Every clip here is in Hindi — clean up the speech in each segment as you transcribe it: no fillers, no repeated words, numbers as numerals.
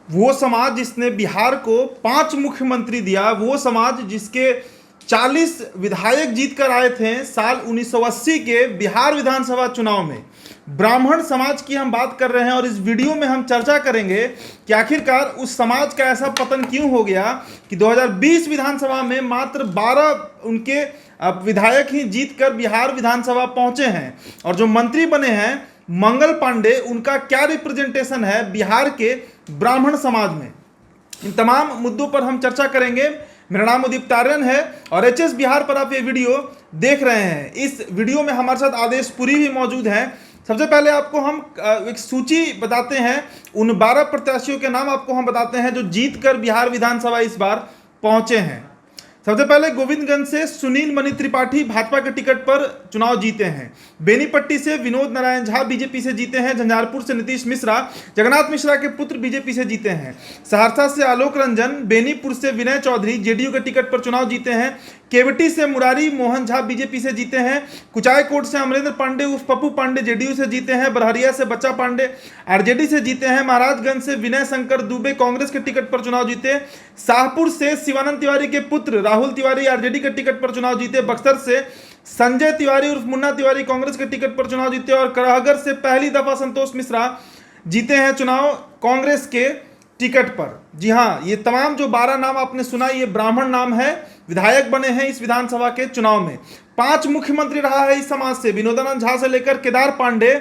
वो समाज जिसने बिहार को 5 मुख्यमंत्री दिया, वो समाज जिसके 40 विधायक जीत कर आए थे साल 1980 के बिहार विधानसभा चुनाव में, ब्राह्मण समाज की हम बात कर रहे हैं। और इस वीडियो में हम चर्चा करेंगे कि आखिरकार उस समाज का ऐसा पतन क्यों हो गया कि 2020 विधानसभा में मात्र 12 उनके विधायक ही जीतकर बिहार विधानसभा पहुंचे हैं। और जो मंत्री बने हैं मंगल पांडे, उनका क्या रिप्रेजेंटेशन है बिहार के ब्राह्मण समाज में। इन तमाम मुद्दों पर हम चर्चा करेंगे। मेरा नाम उदित तारियन है और एचएस बिहार पर आप ये वीडियो देख रहे हैं। इस वीडियो में हमारे साथ आदेश पुरी भी मौजूद हैं। सबसे पहले आपको हम एक सूची बताते हैं, उन 12 प्रत्याशियों के नाम आपको हम बताते हैं जो जीत कर बिहार विधानसभा इस बार पहुंचे हैं। सबसे पहले गोविंदगंज से सुनील मणि त्रिपाठी भाजपा के टिकट पर चुनाव जीते हैं। बेनीपट्टी से विनोद नारायण झा बीजेपी से जीते हैं। झंझारपुर से नीतीश मिश्रा, जगन्नाथ मिश्रा के पुत्र, बीजेपी से जीते हैं। सहरसा से आलोक रंजन, बेनीपुर से विनय चौधरी जेडीयू के टिकट पर चुनाव जीते हैं। केवटी से मुरारी मोहन झा बीजेपी से जीते हैं। कुचायकोट से अमरेंद्र पांडे उर्फ पप्पू पांडे जेडीयू से जीते हैं। बरहरिया से बच्चा पांडे आरजेडी से जीते हैं। महाराजगंज से विनय शंकर दुबे कांग्रेस के टिकट पर चुनाव जीते। शाहपुर से शिवानंद तिवारी के पुत्र राहुल तिवारी आरजेडी के टिकट पर चुनाव जीते। बक्सर से संजय तिवारी उर्फ मुन्ना तिवारी कांग्रेस के टिकट पर चुनाव जीते। और कराहगर से पहली दफा संतोष मिश्रा जीते हैं चुनाव कांग्रेस के टिकट पर। जी हाँ, ये तमाम जो 12 नाम आपने सुना, ये ब्राह्मण नाम है, विधायक बने हैं इस विधानसभा के चुनाव में। 5 मुख्यमंत्री रहा है इस समाज से, विनोदानंद झा से लेकर केदार पांडे,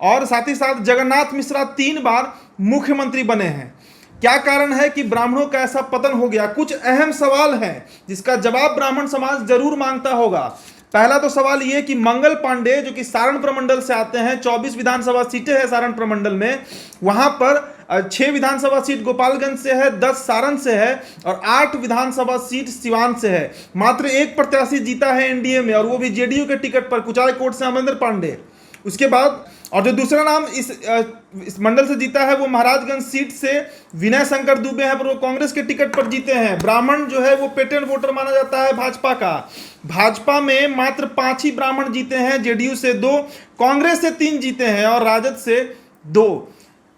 और साथ ही साथ जगन्नाथ मिश्रा 3 बार मुख्यमंत्री बने हैं। क्या कारण है कि ब्राह्मणों का ऐसा पतन हो गया? कुछ अहम सवाल हैं जिसका जवाब ब्राह्मण समाज जरूर मांगता होगा। पहला तो सवाल ये कि मंगल पांडे जो कि सारण प्रमंडल से आते हैं, 24 विधानसभा सीटें हैं सारण प्रमंडल में, वहां पर 6 विधानसभा सीट गोपालगंज से है, 10 सारण से है और 8 विधानसभा सीट सिवान से है। मात्र 1 प्रत्याशी जीता है एनडीए में और वो भी जेडीयू के टिकट पर, कुचायकोट से अमरेंद्र पांडे। उसके बाद और जो दूसरा नाम इस मंडल से जीता है वो महाराजगंज सीट से विनय शंकर दुबे हैं, पर वो कांग्रेस के टिकट पर जीते हैं। ब्राह्मण जो है वो पेटेंट वोटर माना जाता है भाजपा का। भाजपा में मात्र 5 ही ब्राह्मण जीते हैं, जेडीयू से 2, कांग्रेस से 3 जीते हैं और राजद से 2।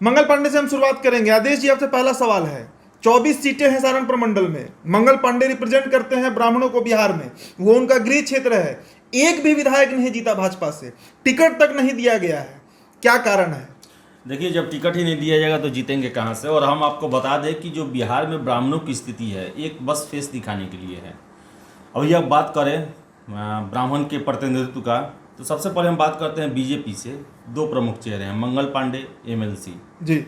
मंगल पांडे से हम शुरुआत करेंगे। आदेश जी, आपसे पहला सवाल है, 24 सीटें हैं सारण प्रमंडल में, मंगल पांडे रिप्रेजेंट करते हैं ब्राह्मणों को बिहार में, वो उनका गृह क्षेत्र है। एक भी विधायक नहीं जीता भाजपा से, टिकट तक नहीं दिया गया है, क्या कारण है? देखिए, जब टिकट ही नहीं दिया जाएगा तो जीतेंगे कहाँ से। और हम आपको बता दें कि जो बिहार में ब्राह्मणों की स्थिति है, एक बस फेस दिखाने के लिए है। अब यह बात करें ब्राह्मण के प्रतिनिधित्व का, तो सबसे पहले हम बात करते हैं बीजेपी से। 2 प्रमुख चेहरे हैं, मंगल पांडे एमएलसी जी,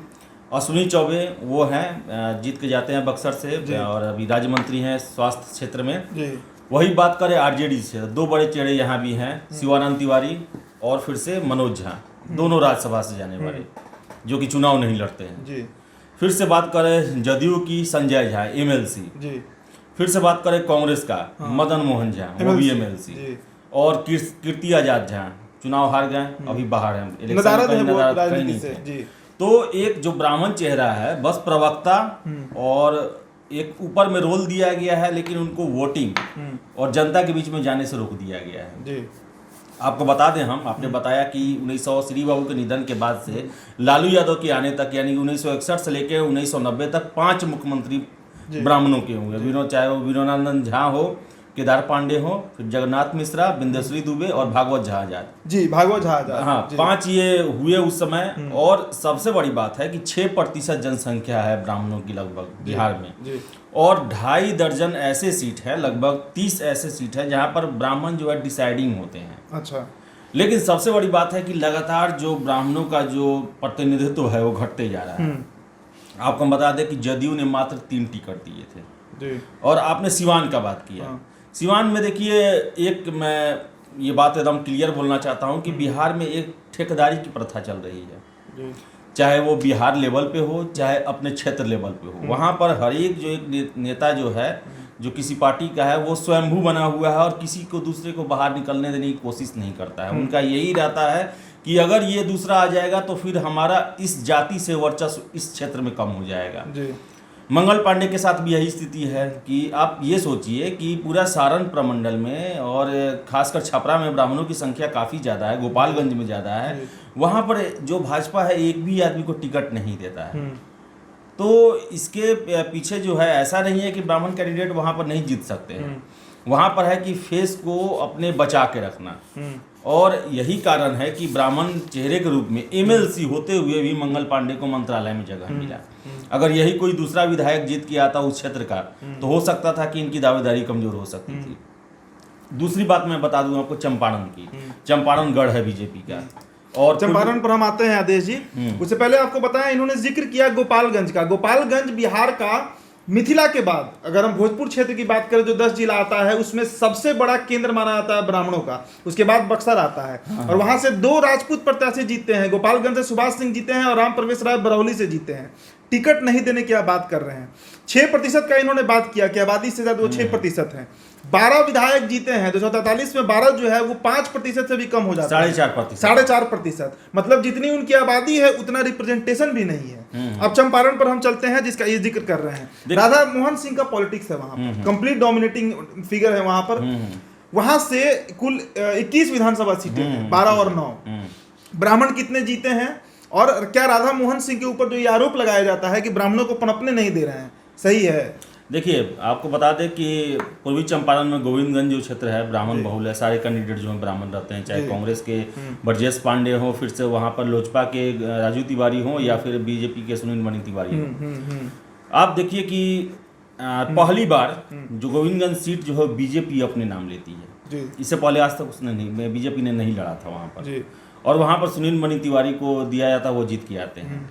और सुनील चौबे वो हैं जीत के जाते हैं बक्सर से और अभी राज्य मंत्री हैं स्वास्थ्य क्षेत्र में जी। वही बात करें आरजेडी से, 2 बड़े चेहरे यहाँ भी हैं, शिवानंद तिवारी और फिर से मनोज झा, दोनों राज्यसभा से जाने वाले जो कि चुनाव नहीं लड़ते हैं जी। फिर से बात करें जदयू की संजय झा एमएलसी जी। फिर से बात करें कांग्रेस का मदन मोहन झा, वो भी एमएलसी, और कीर्ति आजाद झा चुनाव हार गए, अभी बाहर हैं, इलेक्शन जी। तो एक जो ब्राह्मण चेहरा है, बस प्रवक्ता और एक ऊपर में रोल दिया गया है, लेकिन उनको वोटिंग और जनता के बीच में जाने से रोक दिया गया है जी। आपको बता दें, आपने बताया कि 1900 श्री बाबू के निधन के बाद से लालू यादव के आने तक, यानी 1961 से लेकर 1990 तक 5 मुख्यमंत्री ब्राह्मणों के होंगे, चाहे वो विनोदानंद झा हो, केदार पांडे हो, फिर जगन्नाथ मिश्रा, बिंदेश्वरी दुबे और भागवत झा आजाद जी। भागवत झा आजाद, हाँ, 5 ये हुए उस समय। और सबसे बड़ी बात है कि 6% जनसंख्या है ब्राह्मणों की लगभग बिहार में जी। और 2.5 दर्जन ऐसे सीट है, लगभग 30 ऐसे सीट है जहाँ पर ब्राह्मण जो है डिसाइडिंग होते हैं। अच्छा, लेकिन सबसे बड़ी बात है कि लगातार जो ब्राह्मणों का जो प्रतिनिधित्व है वो घटते जा रहा है। आपको बता दें कि जदयू ने मात्र 3 टिकट दिए थे जी। और आपने सिवान का बात किया, सिवान में देखिए, एक मैं ये बात एकदम क्लियर बोलना चाहता हूँ कि बिहार में एक ठेकेदारी की प्रथा चल रही है, चाहे वो बिहार लेवल पे हो चाहे अपने क्षेत्र लेवल पे हो। वहाँ पर हर एक जो एक नेता जो है, जो किसी पार्टी का है, वो स्वयंभू बना हुआ है और किसी को दूसरे को बाहर निकलने देने की कोशिश नहीं करता है। उनका यही रहता है कि अगर ये दूसरा आ जाएगा तो फिर हमारा इस जाति से वर्चस्व इस क्षेत्र में कम हो जाएगा जी। मंगल पांडे के साथ भी यही स्थिति है कि आप ये सोचिए कि पूरा सारण प्रमंडल में और खासकर छपरा में ब्राह्मणों की संख्या काफ़ी ज़्यादा है, गोपालगंज में ज़्यादा है, वहाँ पर जो भाजपा है एक भी आदमी को टिकट नहीं देता है। तो इसके पीछे जो है ऐसा नहीं है कि ब्राह्मण कैंडिडेट वहाँ पर नहीं जीत सकते हैं, वहाँ पर है कि फेस को अपने बचा के रखना। और यही कारण है कि ब्राह्मण चेहरे के रूप में एमएलसी होते हुए भी मंगल पांडे को मंत्रालय में जगह मिला। अगर यही कोई दूसरा विधायक जीत के आता उस क्षेत्र का तो हो सकता था कि इनकी दावेदारी कमजोर हो सकती थी। दूसरी बात मैं बता दूं आपको चंपारण की, चंपारण गढ़ है बीजेपी का। और चंपारण पर हम आते हैं आदेश जी। उससे पहले आपको बताया, इन्होंने जिक्र किया गोपालगंज का। गोपालगंज बिहार का मिथिला के बाद अगर हम भोजपुर क्षेत्र की बात करें जो 10 जिला आता है उसमें सबसे बड़ा केंद्र माना जाता है ब्राह्मणों का। उसके बाद बक्सर आता है और वहां से 2 राजपूत प्रत्याशी जीतते हैं। गोपालगंज से सुभाष सिंह जीते हैं और राम प्रवेश राय बरौली से जीते हैं। टिकट नहीं देने की आप बात कर रहे हैं। 6% का इन्होंने बात किया कि आबादी से ज्यादा वो 6% है। 12 विधायक जीते हैं 243 में, 12 जो है वो 5% से भी कम हो जाता है, 4.5%। मतलब जितनी उनकी आबादी है उतना रिप्रेजेंटेशन भी नहीं है। अब चंपारण पर हम चलते हैं जिसका ये जिक्र कर रहे हैं। राधा मोहन सिंह का पॉलिटिक्स है वहां पर, कंप्लीट डोमिनेटिंग फिगर है वहां पर। वहां से कुल 21 विधानसभा सीटें हैं, 12 और 9। ब्राह्मण कितने जीते हैं? और क्या राधा मोहन सिंह के ऊपर जो ये आरोप लगाया जाता है कि ब्राह्मणों को पनपने नहीं दे रहे हैं, सही है? देखिए, आपको बता दें कि पूर्वी चंपारण में गोविंदगंज जो क्षेत्र है ब्राह्मण बहुल है। सारे कैंडिडेट जो हैं ब्राह्मण रहते हैं, चाहे कांग्रेस के ब्रजेश पांडे हो, फिर से वहाँ पर लोजपा के राजू तिवारी हो या फिर बीजेपी के सुनील मणि तिवारी हो। आप देखिए कि पहली बार जो गोविंदगंज सीट जो है बीजेपी अपने नाम लेती है। इससे पहले आज तक उसने नहीं, बीजेपी ने नहीं लड़ा था वहाँ पर। और वहाँ पर सुनील मणि तिवारी को दिया जाता, वो जीत के आते हैं।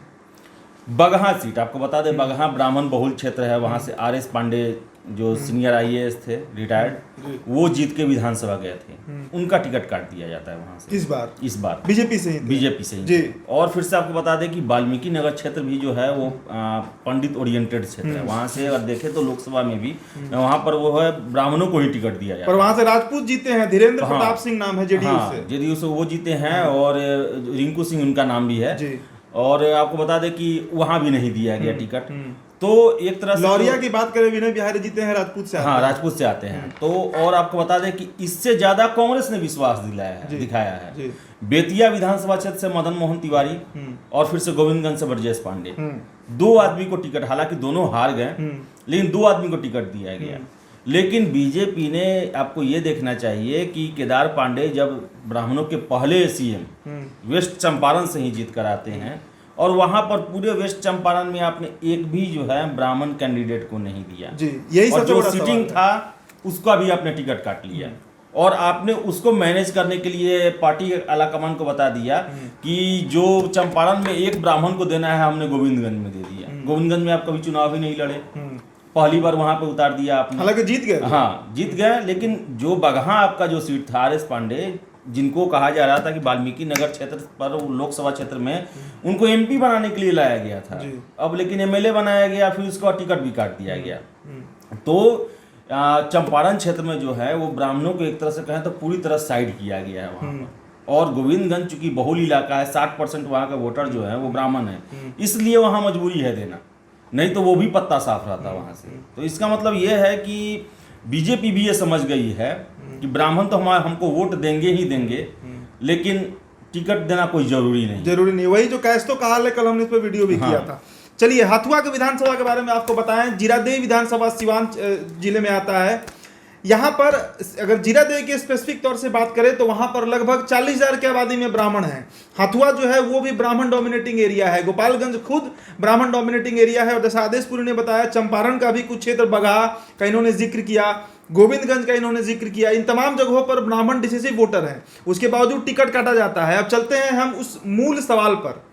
बगहा सीट आपको बता दें, बगहा ब्राह्मण बहुल क्षेत्र है। वहाँ से आर एस पांडे जो सीनियर IAS थे रिटायर्ड, वो जीत के विधानसभा गए थे। उनका टिकट काट दिया जाता है वहाँ से इस बार बीजेपी से ही। और फिर से आपको बता दें कि वाल्मीकि नगर क्षेत्र भी जो है वो पंडित ओरिएंटेड क्षेत्र है। वहाँ से अगर देखें तो लोकसभा में भी वहाँ पर वो है ब्राह्मणों को ही टिकट दिया जाता है। पर वहाँ से राजपूत जीते हैं, धीरेन्द्र प्रताप सिंह नाम है, जेडीयू से वो जीते हैं। और रिंकू सिंह उनका नाम भी है। और आपको बता दें कि वहां भी नहीं दिया गया टिकट। तो एक तरह से लौरिया की बात करें, विनय बिहारी जीते हैं, राजपूत से राजपूत से आते हैं। तो और आपको बता दें कि इससे ज्यादा कांग्रेस ने विश्वास दिखाया है। बेतिया विधानसभा क्षेत्र से मदन मोहन तिवारी और फिर से गोविंदगंज से ब्रजेश पांडे, 2 आदमी को टिकट, हालांकि दोनों हार गए लेकिन 2 आदमी को टिकट दिया गया। लेकिन बीजेपी ने, आपको ये देखना चाहिए कि केदार पांडे जब ब्राह्मणों के पहले CM वेस्ट चंपारण से ही जीत कर आते हैं और वहां पर पूरे वेस्ट चंपारण में आपने एक भी जो है ब्राह्मण कैंडिडेट को नहीं दिया जी। यही और जो सीटिंग था उसका भी आपने टिकट काट लिया। और आपने उसको मैनेज करने के लिए पार्टी आलाकमान को बता दिया कि जो चंपारण में एक ब्राह्मण को देना है हमने गोविंदगंज में दे दिया। गोविंदगंज में आप कभी चुनाव ही नहीं लड़े, पहली बार वहां पे उतार दिया आपने। हालांकि जीत गए, जीत गए। लेकिन जो बगहा आपका जो सीट था RS पांडे, जिनको कहा जा रहा था कि वाल्मीकि नगर क्षेत्र पर लोकसभा क्षेत्र में उनको MP बनाने के लिए लाया गया था, अब लेकिन MLA बनाया गया, फिर उसका टिकट भी काट दिया गया। तो चंपारण क्षेत्र में जो है वो ब्राह्मणों को एक तरह से कहें तो पूरी तरह साइड किया गया है वहाँ पर। और गोविंदगंज चूंकि बहुल इलाका है, 60% वहाँ का वोटर जो है वो ब्राह्मण है, इसलिए वहाँ मजबूरी है देना, नहीं तो वो भी पत्ता साफ रहता वहाँ से। तो इसका मतलब ये है कि बीजेपी भी ये समझ गई है कि ब्राह्मण तो हमको वोट देंगे ही देंगे, लेकिन टिकट देना कोई जरूरी नहीं। वही जो कैस्तो कहा है, कल हमने इस पर वीडियो भी किया था। चलिए, हथुआ के विधानसभा के बारे में आपको बताएं। जीरादेई विधानसभा सिवान जिले में आता है। यहाँ पर अगर जीरादेई के स्पेसिफिक तौर से बात करें तो वहां पर लगभग 40,000 की आबादी में ब्राह्मण हैं। हथुआ जो है वो भी ब्राह्मण डोमिनेटिंग एरिया है। गोपालगंज खुद ब्राह्मण डोमिनेटिंग एरिया है। और जैसा आदेशपुरी ने बताया, चंपारण का भी कुछ क्षेत्र, बगहा का इन्होंने जिक्र किया, गोविंदगंज का इन्होंने जिक्र किया। इन तमाम जगहों पर ब्राह्मण डिसिसिव वोटर हैं, उसके बावजूद टिकट काटा जाता है। अब चलते हैं हम उस मूल सवाल पर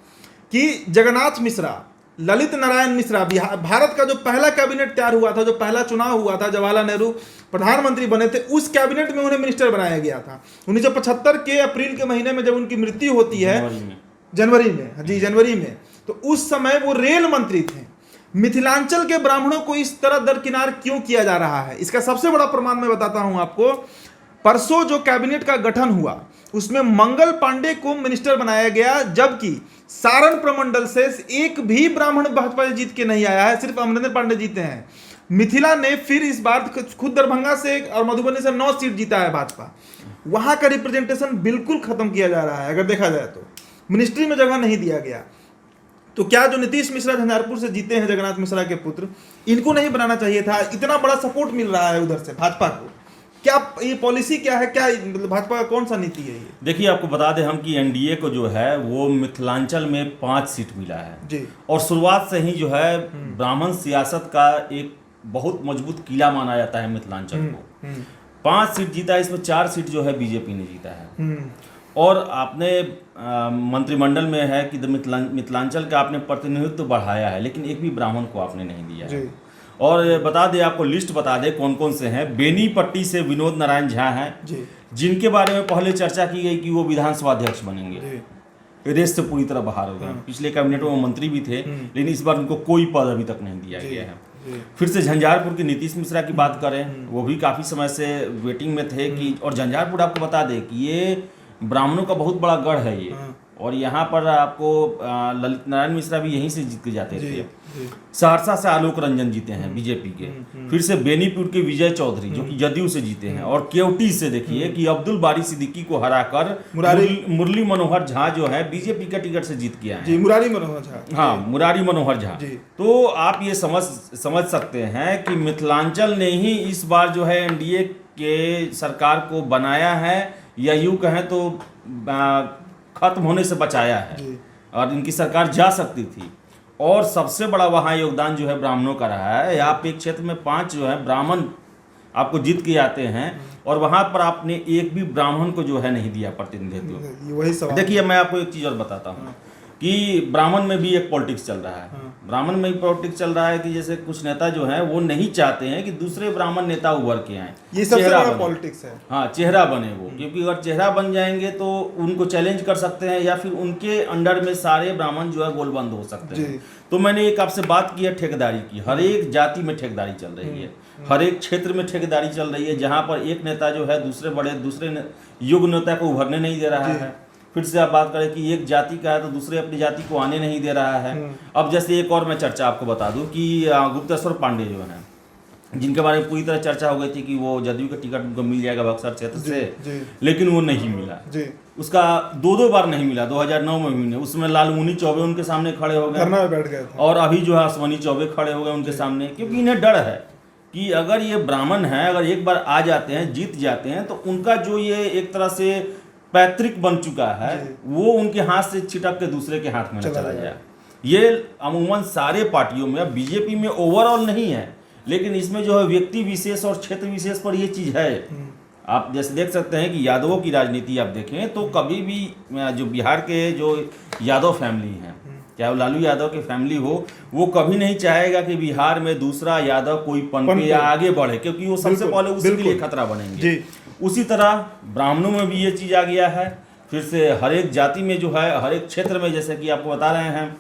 कि जगन्नाथ मिश्रा, ललित नारायण मिश्रा, भारत का जो पहला कैबिनेट तैयार हुआ था, जो पहला चुनाव हुआ था, जवाहरलाल नेहरू प्रधानमंत्री बने थे, उस कैबिनेट में उन्हें मिनिस्टर बनाया गया था। 1975 के अप्रैल के महीने में जब उनकी मृत्यु होती है, जनवरी में, तो उस समय वो रेल मंत्री थे। मिथिलांचल के ब्राह्मणों को इस तरह दरकिनार क्यों किया जा रहा है, इसका सबसे बड़ा प्रमाण मैं बताता हूं आपको। परसों जो कैबिनेट का गठन हुआ उसमें मंगल पांडे को मिनिस्टर बनाया गया, जबकि सारण प्रमंडल से एक भी ब्राह्मण भाजपा जीत के नहीं आया है, सिर्फ अमरेंद्र पांडे जीते हैं। मिथिला ने फिर इस बार खुद दरभंगा से और मधुबनी से 9 सीट जीता है भाजपा। वहां का रिप्रेजेंटेशन बिल्कुल खत्म किया जा रहा है। अगर देखा जाए तो मिनिस्ट्री में जगह नहीं दिया गया। तो क्या जो नीतीश मिश्रा झंझारपुर से जीते हैं, जगन्नाथ मिश्रा के पुत्र, इनको नहीं बनाना चाहिए था? इतना बड़ा सपोर्ट मिल रहा है उधर से भाजपा को, क्या ये पॉलिसी क्या है, क्या मतलब भाजपा का कौन सा नीति है ये? देखिए, आपको बता दें हम कि एनडीए को जो है वो मिथिलांचल में 5 सीट मिला है जी। और शुरुआत से ही जो है ब्राह्मण सियासत का एक बहुत मजबूत किला माना जाता है मिथिलांचल को। 5 सीट जीता है, इसमें 4 सीट जो है बीजेपी ने जीता है। और आपने मंत्रिमंडल में है कि मिथिलांचल का आपने प्रतिनिधित्व बढ़ाया है, लेकिन एक भी ब्राह्मण को आपने नहीं दिया है। और बता दें, आपको लिस्ट बता दें कौन कौन से हैं। बेनीपट्टी से विनोद नारायण झा हैं, जिनके बारे में पहले चर्चा की गई कि वो विधानसभा अध्यक्ष बनेंगे, रेस से पूरी तरह बाहर हो गए। पिछले कैबिनेट में मंत्री भी थे, लेकिन इस बार उनको कोई पद अभी तक नहीं दिया गया है। फिर से झंझारपुर के नीतीश मिश्रा की बात करें, वो भी काफ़ी समय से वेटिंग में थे कि, और झंझारपुर आपको बता दें कि ये ब्राह्मणों का बहुत बड़ा गढ़ है ये, और यहाँ पर आपको ललित नारायण मिश्रा भी यहीं से जीत के जाते थे। सहरसा से आलोक रंजन जीते हैं बीजेपी के। फिर से बेनीपुर के विजय चौधरी जो कि जदयू से जीते हैं, और केवटी से देखिए कि अब्दुल बारी सिद्दीकी को हराकर मुरली मनोहर झा जो है बीजेपी का टिकट से जीत के आए हैं। मुरारी मनोहर झा, हाँ, मुरारी मनोहर झा। तो आप ये समझ सकते हैं कि मिथिलांचल ने ही इस बार जो है एनडीए के सरकार को बनाया है, या यूं कहें तो खत्म होने से बचाया है, और इनकी सरकार जा सकती थी। और सबसे बड़ा वहाँ योगदान जो है ब्राह्मणों का रहा है। आप एक क्षेत्र में 5 जो है ब्राह्मण आपको जीत के आते हैं, और वहाँ पर आपने एक भी ब्राह्मण को जो है नहीं दिया प्रतिनिधित्व। वही सवाल। देखिए, मैं आपको एक चीज़ और बताता हूँ कि ब्राह्मण में भी एक पॉलिटिक्स चल रहा है। ब्राह्मण में भी पॉलिटिक्स चल रहा है कि जैसे कुछ नेता जो हैं वो नहीं चाहते हैं कि दूसरे ब्राह्मण नेता उभर के आए, ये सबसे बड़ा पॉलिटिक्स है। हाँ, चेहरा बने वो, क्योंकि अगर चेहरा बन जाएंगे तो उनको चैलेंज कर सकते हैं, या फिर उनके अंडर में सारे ब्राह्मण जो है गोलबंद हो सकते हैं। तो मैंने एक आपसे बात की है ठेकेदारी की। हर एक जाति में ठेकेदारी चल रही है, हर एक क्षेत्र में ठेकेदारी चल रही है, जहाँ पर एक नेता जो है दूसरे युग नेता को उभरने नहीं दे रहा है। फिर से आप बात करें कि एक जाति का है तो दूसरे अपनी जाति को आने नहीं दे रहा है। अब जैसे एक और मैं चर्चा आपको बता दूं कि गुप्तेश्वर पांडे जो है, जिनके बारे में पूरी तरह चर्चा हो गई थी कि वो जदयू का टिकट उनको मिल जाएगा बक्सर क्षेत्र से, लेकिन वो नहीं मिला। उसका 2 बार नहीं मिला। 2009 में भी, उसमें लालमुनि चौबे उनके सामने खड़े हो गए, और अभी जो है अश्वनी चौबे खड़े हो गए उनके सामने, क्योंकि इन्हें डर है कि अगर ये ब्राह्मण है, अगर एक बार आ जाते हैं, जीत जाते हैं, तो उनका जो ये एक तरह से पैतृक बन चुका है वो उनके हाथ से छिटक के दूसरे के हाथ में न चला जाए। ये अमूमन सारे पार्टियों में, अब बीजेपी में ओवरऑल नहीं है, लेकिन इसमें जो है व्यक्ति विशेष और क्षेत्र विशेष पर ये चीज़ है। आप जैसे देख सकते हैं कि यादवों की राजनीति आप देखें तो कभी भी जो बिहार के जो यादव फैमिली हैं, चाहे वो लालू यादव की फैमिली हो, वो कभी नहीं चाहेगा कि बिहार में दूसरा यादव कोई पनपे या आगे बढ़े, क्योंकि वो सबसे पहले उसी के लिए खतरा बनेंगे। उसी तरह ब्राह्मणों में भी ये चीज़ आ गया है। फिर से हर एक जाति में जो है, हर एक क्षेत्र में, जैसे कि आपको बता रहे हैं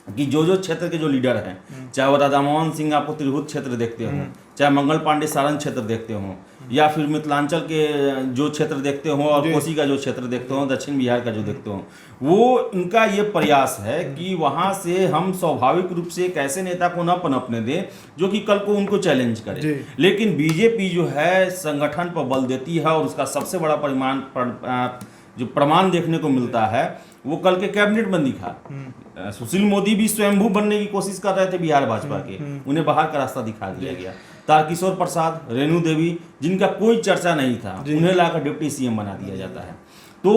कि जो क्षेत्र के जो लीडर हैं, चाहे वो राधा मोहन सिंह आपको तिरहुत क्षेत्र देखते हो, चाहे मंगल पांडे सारण क्षेत्र देखते हो, या फिर मिथिलांचल के जो क्षेत्र देखते हो, और कोसी का जो क्षेत्र देखते हो, दक्षिण बिहार का जो देखते हो, वो इनका ये प्रयास है कि वहाँ से हम स्वाभाविक रूप से एक ऐसे नेता को न पनपने दें जो कि कल को उनको चैलेंज करे। लेकिन बीजेपी जो है संगठन पर बल देती है, और उसका सबसे बड़ा जो प्रमाण देखने को मिलता है वो कल के कैबिनेट में दिखा। सुशील मोदी भी स्वयंभू बनने की कोशिश कर रहे थे बिहार भाजपा के, उन्हें बाहर का रास्ता दिखा दिया गया। तारकिशोर प्रसाद, रेणु देवी, जिनका कोई चर्चा नहीं था, उन्हें लाकर डिप्टी सीएम बना दिया जाता है। तो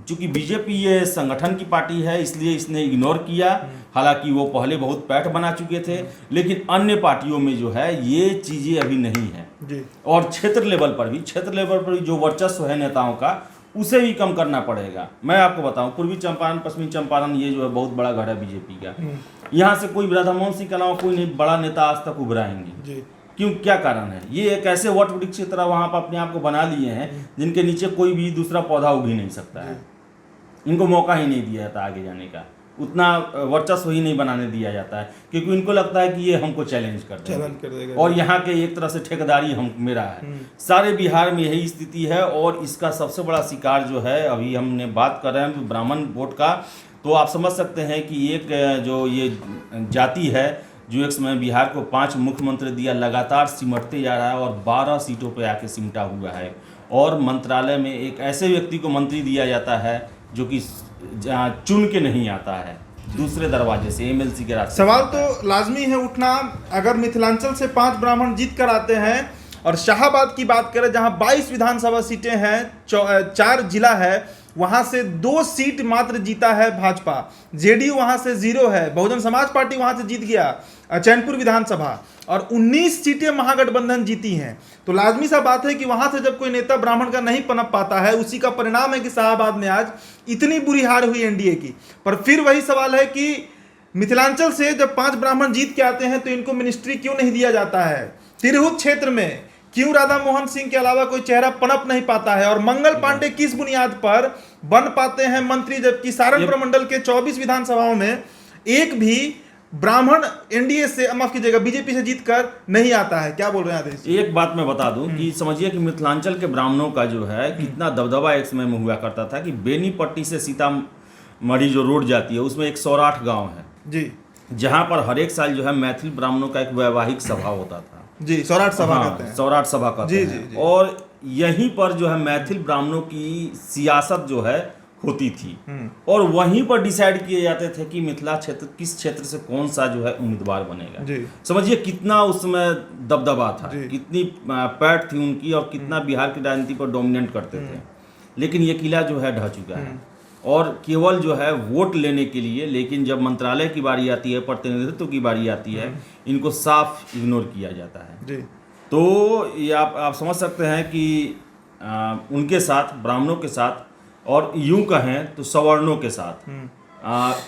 चूंकि बीजेपी ये संगठन की पार्टी है, इसलिए इसने इग्नोर किया। हालांकि वो पहले बहुत पैठ बना चुके थे, लेकिन अन्य पार्टियों में जो है ये चीज़ें अभी नहीं है। और क्षेत्र लेवल पर भी जो वर्चस्व है नेताओं का, उसे भी कम करना पड़ेगा। मैं आपको बताऊं, पूर्वी चंपारण, पश्चिमी चंपारण, ये जो है बहुत बड़ा गढ़ है बीजेपी का। यहाँ से कोई राधा मोहन सिंह के अलावा कोई नहीं बड़ा नेता आज तक उभराएंगे। क्यों, क्या कारण है? ये एक ऐसे वट वृक्ष की तरह वहाँ पर अपने आप को बना लिए हैं, जिनके नीचे कोई भी दूसरा पौधा उग ही नहीं सकता है। इनको मौका ही नहीं दिया जाता आगे जाने का, उतना वर्चस्व ही नहीं बनाने दिया जाता है, क्योंकि इनको लगता है कि ये हमको चैलेंज कर देगा, और यहाँ के एक तरह से ठेकेदारी हम मेरा है। सारे बिहार में यही स्थिति है, और इसका सबसे बड़ा शिकार जो है, अभी हमने बात कर रहे हैं ब्राह्मण वोट का, तो आप समझ सकते हैं कि एक जो ये जाति है जो एक समय बिहार को 5 मुख्यमंत्री दिया, लगातार सिमटते जा रहा है, और 12 सीटों पर आके सिमटा हुआ है। और मंत्रालय में एक ऐसे व्यक्ति को मंत्री दिया जाता है जो कि चुन के नहीं आता है, दूसरे दरवाजे से, एमएलसी के रास्ते। सवाल तो लाजमी है उठना, अगर मिथिलांचल से 5 ब्राह्मण जीत कर आते हैं और शाहाबाद की बात करें जहां 22 विधानसभा सीटें हैं, 4 जिला है, वहां से 2 सीट मात्र जीता है भाजपा, जेडीयू वहां से 0 है, बहुजन समाज पार्टी वहां से जीत गया चैनपुर विधानसभा, और 19 सीटें महागठबंधन जीती हैं। तो लाजमी सा बात है कि वहां से जब कोई नेता ब्राह्मण का नहीं पनप पाता है, उसी का परिणाम है कि शाहाबाद में आज इतनी बुरी हार हुई एनडीए की। पर फिर वही सवाल है कि मिथिलांचल से जब 5 ब्राह्मण जीत के आते हैं तो इनको मिनिस्ट्री क्यों नहीं दिया जाता है? तिरहुत क्षेत्र में क्यों राधा मोहन सिंह के अलावा कोई चेहरा पनप नहीं पाता है? और मंगल पांडे किस बुनियाद पर बन पाते हैं मंत्री, जबकि सारण प्रमंडल के 24 विधानसभाओं में एक भी ब्राह्मण एनडीए से, माफ कीजिएगा, बीजेपी से जीतकर नहीं आता है? क्या बोल रहे हैं आदेश? एक बात मैं बता दूं कि समझिए कि मिथिलांचल के ब्राह्मणों का जो है कितना दबदबा एक समय में हुआ करता था कि बेनीपट्टी से सीतामढ़ी जो रोड जाती है उसमें 108 गांव है जी, जहां पर हर एक साल जो है मैथिल ब्राह्मणों का एक वैवाहिक सभा होता था जी, सौराठ सभा कहते हैं। सौराठ सभा कहते जी, हैं। जी, जी। और यहीं पर जो है मैथिल ब्राह्मणों की सियासत जो है होती थी, और वहीं पर डिसाइड किए जाते थे कि मिथिला क्षेत्र किस क्षेत्र से कौन सा जो है उम्मीदवार बनेगा। जी। समझिए कितना उसमें दबदबा था, जी। कितनी पैठ थी उनकी, और कितना बिहार की राजनीति पर डोमिनेट करते थे। लेकिन ये किला जो है ढह चुका है, और केवल जो है वोट लेने के लिए, लेकिन जब मंत्रालय की बारी आती है, प्रतिनिधित्व की बारी आती है, इनको साफ इग्नोर किया जाता है। जी। तो ये आप समझ सकते हैं कि उनके साथ, ब्राह्मणों के साथ, और यूं कहें तो सवर्णों के साथ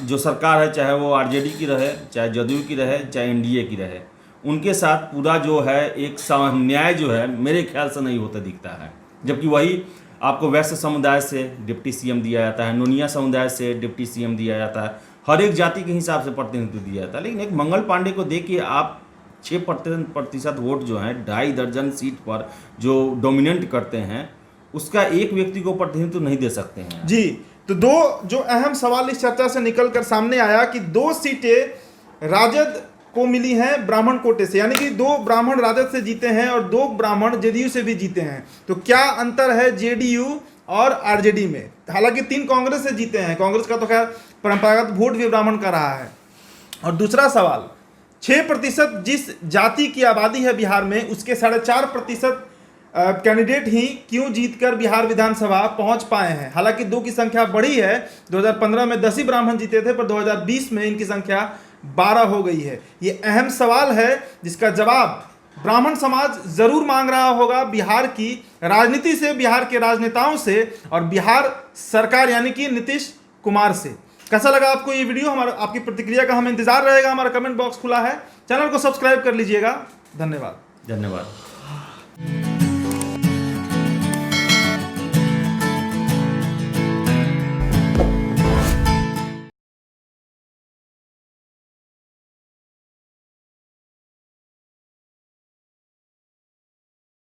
जो सरकार है, चाहे वो आरजेडी की रहे, चाहे जदयू की रहे, चाहे एनडीए की रहे, उनके साथ पूरा जो है एक न्याय जो है मेरे ख्याल से नहीं होता दिखता है। जबकि वही आपको वैश्य समुदाय से डिप्टी सीएम दिया जाता है, नोनिया समुदाय से डिप्टी सीएम दिया जाता है, हर एक जाति के हिसाब से प्रतिनिधित्व दिया जाता है। लेकिन एक मंगल पांडे को देखिए आप, 6% वोट जो है 2.5 दर्जन सीट पर जो डोमिनेट करते हैं, उसका एक व्यक्ति को प्रतिनिधित्व नहीं दे सकते हैं जी। तो 2 जो अहम सवाल इस चर्चा से निकलकर सामने आया कि 2 सीटें राजद को मिली हैं ब्राह्मण कोटे से, यानी कि 2 ब्राह्मण राजद से जीते हैं और 2 ब्राह्मण जेडीयू से भी जीते हैं। तो क्या अंतर है जेडीयू और आरजेडी में? हालांकि 3 कांग्रेस से जीते हैं, कांग्रेस का तो खैर परंपरागत वोट भी ब्राह्मण का रहा है। और दूसरा सवाल, 6% जिस जाति की आबादी है बिहार में, उसके 4.5% कैंडिडेट ही क्यों जीतकर बिहार विधानसभा पहुंच पाए हैं? हालांकि 2 की संख्या बढ़ी है, 2015 में 10 ही ब्राह्मण जीते थे, पर 2020 में इनकी संख्या 12 हो गई है। ये अहम सवाल है जिसका जवाब ब्राह्मण समाज जरूर मांग रहा होगा बिहार की राजनीति से, बिहार के राजनेताओं से, और बिहार सरकार यानी कि नीतीश कुमार से। कैसा लगा आपको ये वीडियो? आपकी प्रतिक्रिया का हमें इंतजार रहेगा। हमारा कमेंट बॉक्स खुला है, चैनल को सब्सक्राइब कर लीजिएगा। धन्यवाद।